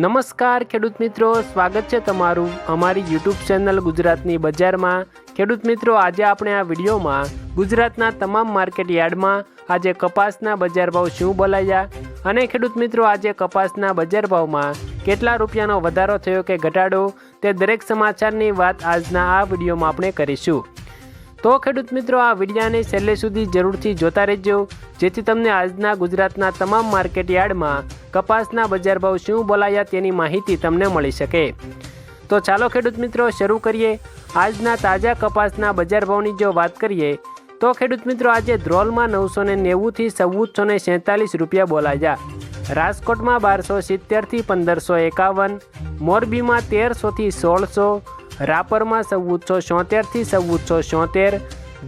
નમસ્કાર ખેડૂત મિત્રો, સ્વાગત છે તમારું અમારી યુટ્યુબ ચેનલ ગુજરાતની બજારમાં। ખેડૂત મિત્રો, આજે આપણે આ વિડીયોમાં ગુજરાતના તમામ માર્કેટ યાર્ડમાં આજે કપાસના બજાર ભાવ શું બોલાયા અને ખેડૂત મિત્રો આજે કપાસના બજાર ભાવમાં કેટલા રૂપિયાનો વધારો થયો કે ઘટાડો તે દરેક સમાચારની વાત આજના આ વિડીયોમાં આપણે કરીશું। તો ખેડૂત મિત્રો, આ વિડીયોને છેલ્લે સુધી જરૂરથી જોતા રહેજો, જેથી તમને આજના ગુજરાતના તમામ માર્કેટ યાર્ડમાં કપાસના બજાર ભાવ શું બોલાયા તેની માહિતી તમને મળી શકે। તો ચાલો ખેડૂત મિત્રો શરૂ કરીએ। આજના તાજા કપાસના બજાર ભાવની જો વાત કરીએ તો ખેડૂત મિત્રો આજે ધ્રોલમાં 990 થી 1447 રૂપિયા બોલાયા, રાજકોટમાં 1270 થી 1551, મોરબીમાં 1300 થી 1600, રાપરમાં 1474 થી 1474,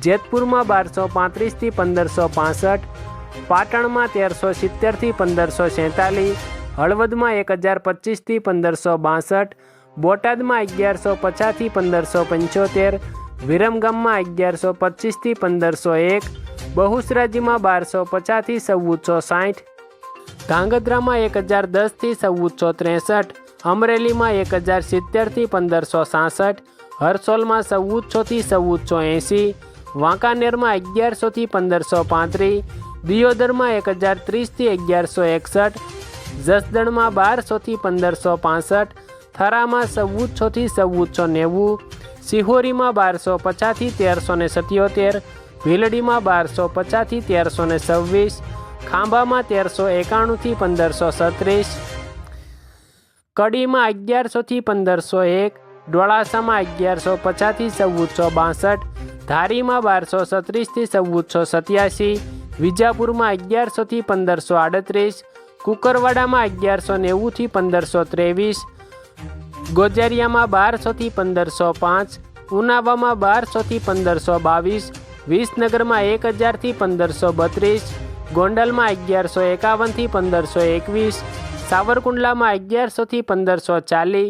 જેતપુરમાં 1235 થી 1565, પાટણમાં 1370 થી 1547, હળવદમાં 1025 થી 1562, બોટાદમાં 1150 થી 1575, વિરમગામમાં 1125 થી 1501, બહુચરાજીમાં 1250 થી 1460, ધાંગધ્રામાં 1010 થી 1463, અમરેલીમાં 1070 થી 1566, હરસોલમાં 1400 થી 1480, વાંકાનેરમાં 1100 થી 1535, દિયોદરમાં 1030 થી 1161, જસદણમાં 1200 થી 1565, થરામાં 1400 થી 1490, સિહોરીમાં 1250 થી 1377, ભીલડીમાં 1250 થી 1326, ખાંભામાં 1391 થી 1536, કડીમાં 1100 થી 1501, ડોળાસામાં 1150 થી 1462, ધારીમાં 1236 થી 1487, વિજાપુરમાં 1100 થી 1538, કુકરવાડામાં 1190 થી 1523, ગોજારિયામાં 1200 થી 1505, ઉનાવામાં 1200 થી 1522, વિસનગરમાં 1000 થી 1532, ગોંડલમાં 1151 થી 1521, સાવરકુંડલામાં 1100 થી 1540,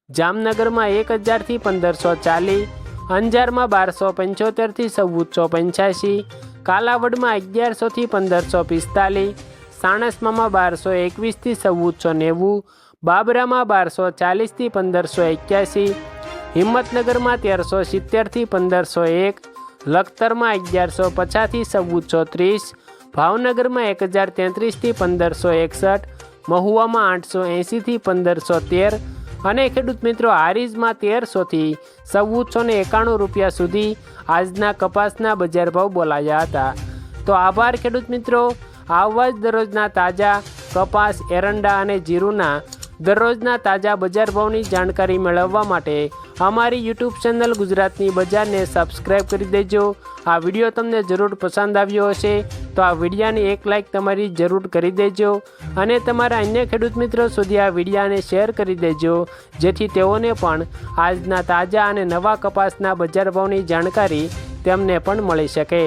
જામનગરમાં 1000 થી 1540, અંજારમાં 1275 થી 1485, કાલાવડમાં 1100 થી 1545, સાણસમામાં 1221 થી 1490, બાબરામાં 1240 થી 1581, હિંમતનગરમાં 1370 થી 1501, લખતરમાં 1150 થી 1430, ભાવનગરમાં 1033 થી 1561, મહુવામાં 880 થી 1513 અને ખેડૂત મિત્રો હારીજમાં 1300 થી 1491 રૂપિયા સુધી આજના કપાસના બજાર ભાવ બોલાયા હતા। તો આભાર ખેડૂત મિત્રો। આવા જ દરરોજના તાજા કપાસ, એરંડા અને જીરુના દરરોજના તાજા બજાર ભાવની જાણકારી મેળવવા માટે અમારી યુટ્યુબ ચેનલ ગુજરાતની બજારને સબસ્ક્રાઈબ કરી દેજો। આ વિડીયો તમને જરૂર પસંદ આવ્યો હશે તો આ વિડીયાને એક લાઈક તમારી જરૂર કરી દેજો અને તમારા અન્ય ખેડૂત મિત્રો સુધી આ વિડીયાને શેર કરી દેજો, જેથી તેઓને પણ આજના તાજા અને નવા કપાસના બજાર ભાવની જાણકારી તેમને પણ મળી શકે।